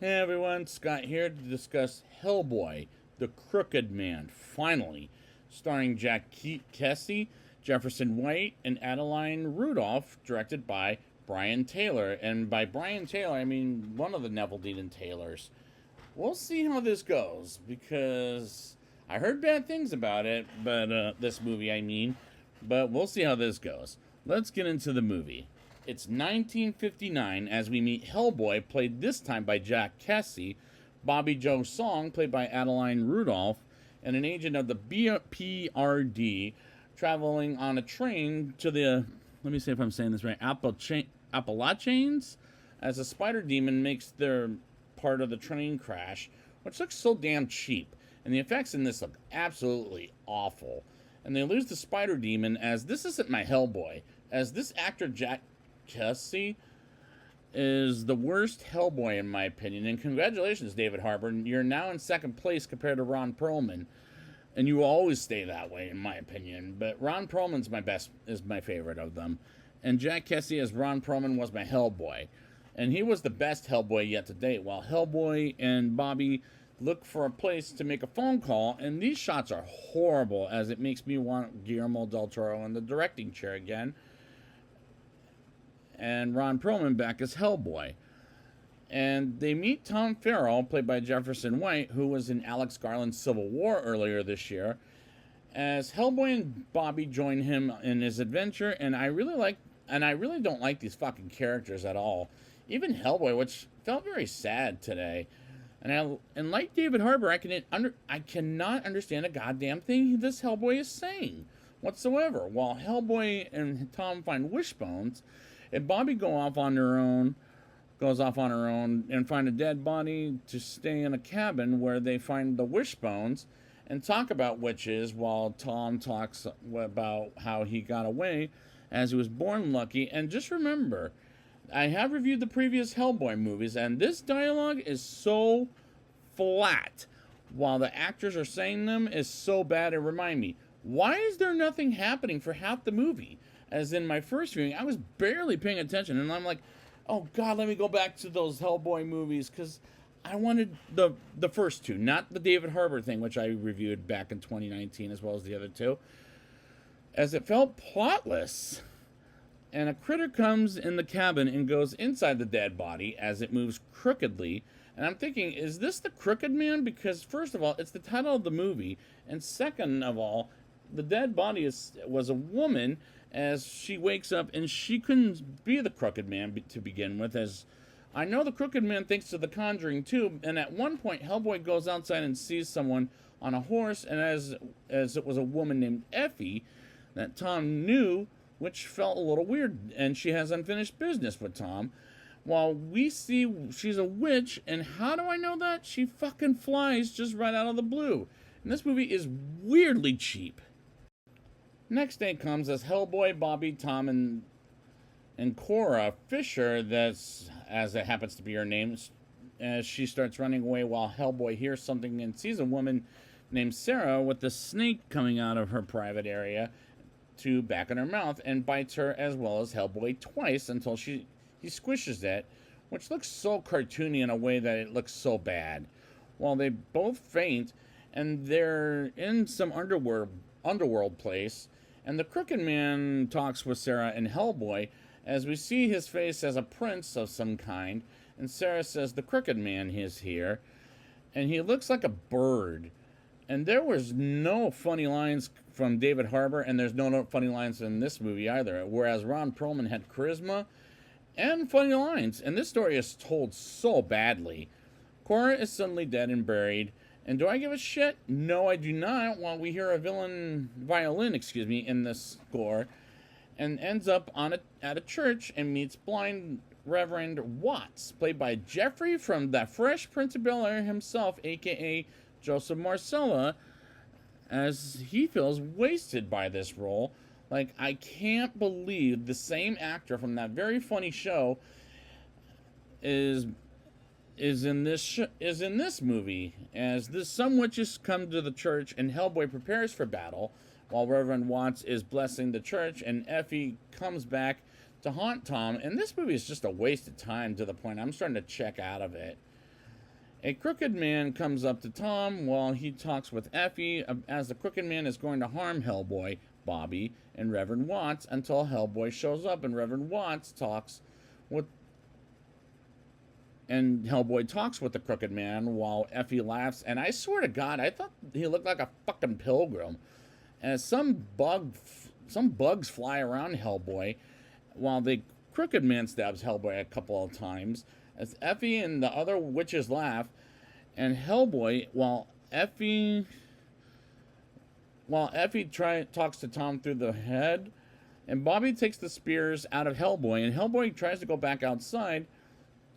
Hey everyone, Scott here to discuss Hellboy, The Crooked Man, finally, starring Kesey, Jefferson White, and Adeline Rudolph, directed by Brian Taylor. And by Brian Taylor, I mean one of the Neville Dean Taylors. We'll see how this goes, because I heard bad things about it, but this movie, I mean, but we'll see how this goes. Let's get into the movie. It's 1959 as we meet Hellboy, played this time by Jack Kesey, Bobby Joe Song, played by Adeline Rudolph, and an agent of the BPRD traveling on a train to the, let me see if I'm saying this right, Appalachians, as a spider demon makes their part of the train crash, which looks so damn cheap. And the effects in this look absolutely awful. And they lose the spider demon, as this isn't my Hellboy, as this actor Jack Kesey is the worst Hellboy in my opinion. And congratulations, David Harbour. You're now in second place compared to Ron Perlman. And you will always stay that way in my opinion. But Ron Perlman's is my favorite of them. And Jack Kesey as Ron Perlman was my Hellboy. And he was the best Hellboy yet to date. While Hellboy and Bobby look for a place to make a phone call, and these shots are horrible, as it makes me want Guillermo del Toro in the directing chair again. And Ron Perlman back as Hellboy. And they meet Tom Farrell, played by Jefferson White, who was in Alex Garland's Civil War earlier this year, as Hellboy and Bobby join him in his adventure. And I really don't like these fucking characters at all. Even Hellboy, which felt very sad today. And like David Harbour, I cannot understand a goddamn thing this Hellboy is saying whatsoever. While Hellboy and Tom find wishbones, and Bobby goes off on her own and find a dead body to stay in a cabin where they find the wishbones and talk about witches, while Tom talks about how he got away as he was born lucky. And just remember, I have reviewed the previous Hellboy movies, and this dialogue is so flat while the actors are saying them is so bad. It reminds me, why is there nothing happening for half the movie? As in my first viewing, I was barely paying attention, and I'm like, oh god, let me go back to those Hellboy movies, because I wanted the first two, not the David Harbour thing, which I reviewed back in 2019, as well as the other two, as it felt plotless. And a critter comes in the cabin and goes inside the dead body as it moves crookedly. And I'm thinking, is this the Crooked Man? Because first of all, it's the title of the movie, and second of all, the dead body was a woman, as she wakes up, and she couldn't be the Crooked Man to begin with, as I know the Crooked Man thanks to The Conjuring too. And at one point, Hellboy goes outside and sees someone on a horse, and as it was a woman named Effie that Tom knew, which felt a little weird, and she has unfinished business with Tom. While we see she's a witch, and how do I know that? She fucking flies just right out of the blue. And this movie is weirdly cheap. Next day comes as Hellboy, Bobby, Tom, and Cora Fisher, that's, as it happens to be her name, as she starts running away, while Hellboy hears something and sees a woman named Sarah with a snake coming out of her private area to back in her mouth, and bites her as well as Hellboy twice until he squishes it, which looks so cartoony in a way that it looks so bad. While they both faint, and they're in some underworld place, and the Crooked Man talks with Sarah and Hellboy, as we see his face as a prince of some kind, and Sarah says the Crooked Man is here, and he looks like a bird. And there was no funny lines from David Harbour, and there's no funny lines in this movie either, whereas Ron Perlman had charisma and funny lines, and this story is told so badly. Cora is suddenly dead and buried, and do I give a shit? No, I do not. While we hear a violin in this score, and ends up at a church and meets blind Reverend Watts, played by Jeffrey from The Fresh Prince of Bel-Air himself, aka Joseph Marcella, as he feels wasted by this role. Like, I can't believe the same actor from that very funny show is in this movie, as some witches come to the church and Hellboy prepares for battle, while Reverend Watts is blessing the church, and Effie comes back to haunt Tom. And this movie is just a waste of time, to the point I'm starting to check out of it. A crooked man comes up to Tom while he talks with Effie, as the crooked man is going to harm Hellboy, Bobby, and Reverend Watts until Hellboy shows up and Reverend Watts talks with and Hellboy talks with the crooked man while Effie laughs. And I swear to God, I thought he looked like a fucking pilgrim. As some bugs fly around Hellboy while the crooked man stabs Hellboy a couple of times. As Effie and the other witches laugh, and Hellboy, Effie talks to Tom through the head, and Bobby takes the spears out of Hellboy, and Hellboy tries to go back outside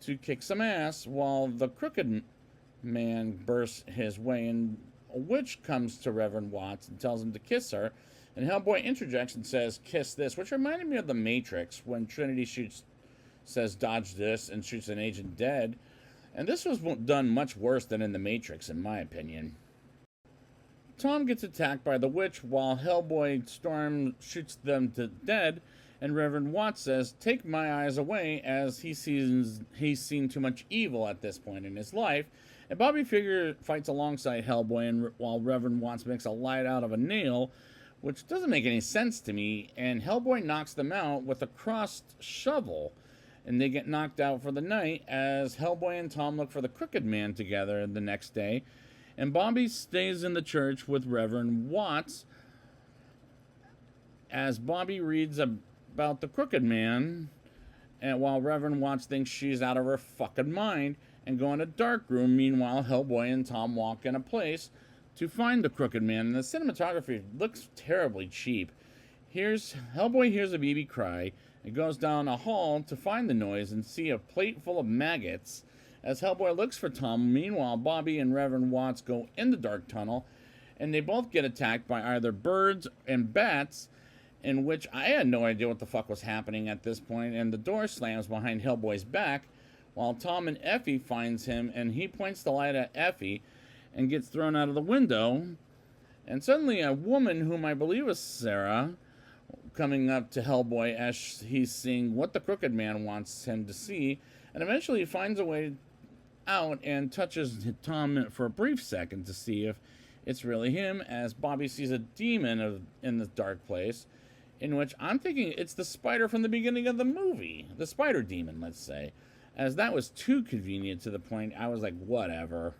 to kick some ass while the crooked man bursts his way, and a witch comes to Reverend Watts and tells him to kiss her, and Hellboy interjects and says, "Kiss this," which reminded me of The Matrix when Trinity says, "Dodge this," and shoots an agent dead. And this was done much worse than in The Matrix, in my opinion. Tom gets attacked by the witch while Hellboy Storm shoots them to dead, and Reverend Watts says, "Take my eyes away," as he's seen too much evil at this point in his life. And Bobby Figure fights alongside Hellboy, and while Reverend Watts makes a light out of a nail, which doesn't make any sense to me, and Hellboy knocks them out with a crossed shovel, and they get knocked out for the night as Hellboy and Tom look for the crooked man together the next day, and Bobby stays in the church with Reverend Watts as Bobby reads about the crooked man, and while Reverend Watts thinks she's out of her fucking mind and go in a dark room. Meanwhile, Hellboy and Tom walk in a place to find the crooked man, and the cinematography looks terribly cheap. Hellboy hears a baby cry and goes down a hall to find the noise and see a plate full of maggots as Hellboy looks for Tom. Meanwhile, Bobby and Reverend Watts go in the dark tunnel, and they both get attacked by either birds and bats, in which I had no idea what the fuck was happening at this point, and the door slams behind Hellboy's back while Tom and Effie finds him, and he points the light at Effie and gets thrown out of the window. And suddenly a woman, whom I believe is Sarah, coming up to Hellboy as he's seeing what the crooked man wants him to see, and eventually he finds a way out and touches Tom for a brief second to see if it's really him, as Bobby sees a demon in the dark place, in which I'm thinking it's the spider from the beginning of the movie. The spider demon, let's say. As that was too convenient to the point I was like, whatever.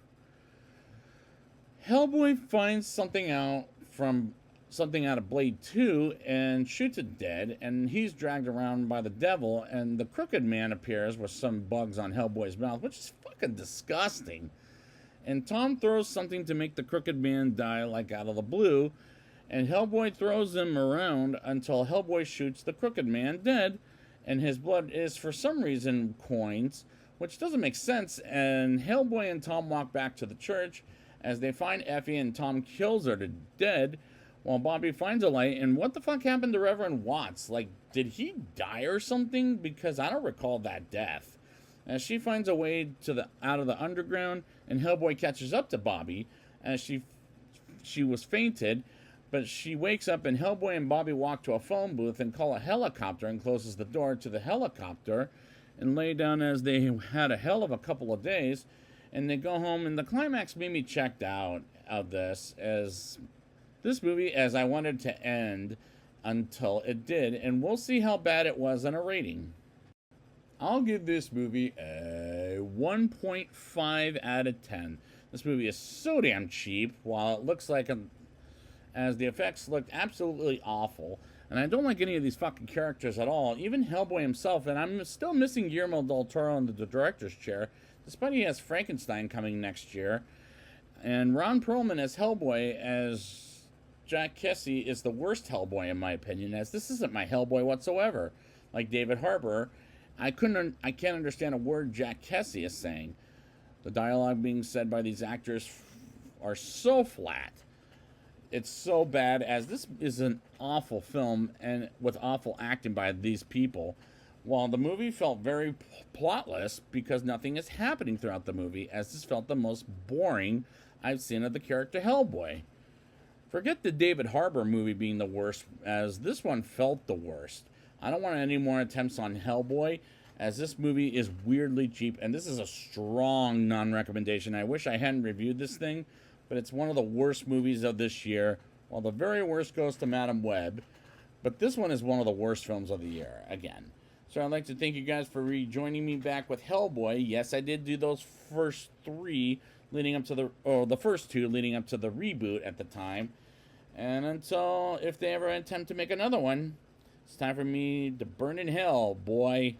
Hellboy finds something out of Blade 2 and shoots it dead, and he's dragged around by the devil, and the crooked man appears with some bugs on Hellboy's mouth, which is fucking disgusting. And Tom throws something to make the crooked man die, like out of the blue, and Hellboy throws him around until Hellboy shoots the crooked man dead, and his blood is for some reason coins, which doesn't make sense. And Hellboy and Tom walk back to the church as they find Effie, and Tom kills her to dead while Bobby finds a light. And what the fuck happened to Reverend Watts? Like, did he die or something? Because I don't recall that death. As she finds a way out of the underground, and Hellboy catches up to Bobby as she was fainted, but she wakes up, and Hellboy and Bobby walk to a phone booth and call a helicopter, and closes the door to the helicopter and lay down as they had a hell of a couple of days, and they go home. And the climax made me checked out of this movie, as I wanted to end until it did, and we'll see how bad it was on a rating. I'll give this movie a 1.5 out of 10. This movie is so damn cheap, while it looks like as the effects looked absolutely awful. And I don't like any of these fucking characters at all, even Hellboy himself, and I'm still missing Guillermo del Toro in the director's chair, despite he has Frankenstein coming next year. And Ron Perlman as Hellboy, as Jack Kesey, is the worst Hellboy in my opinion, as this isn't my Hellboy whatsoever. Like David Harbour, I can't understand a word Jack Kesey is saying. The dialogue being said by these actors are so flat. It's so bad, as this is an awful film and with awful acting by these people. While the movie felt very plotless because nothing is happening throughout the movie, as this felt the most boring I've seen of the character Hellboy. Forget the David Harbour movie being the worst, as this one felt the worst. I don't want any more attempts on Hellboy, as this movie is weirdly cheap, and this is a strong non-recommendation. I wish I hadn't reviewed this thing, but it's one of the worst movies of this year. Well, the very worst goes to Madam Web, but this one is one of the worst films of the year, again. So I'd like to thank you guys for rejoining me back with Hellboy. Yes, I did do those first three leading up to the first two leading up to the reboot at the time. And until, if they ever attempt to make another one, it's time for me to burn in hell, boy.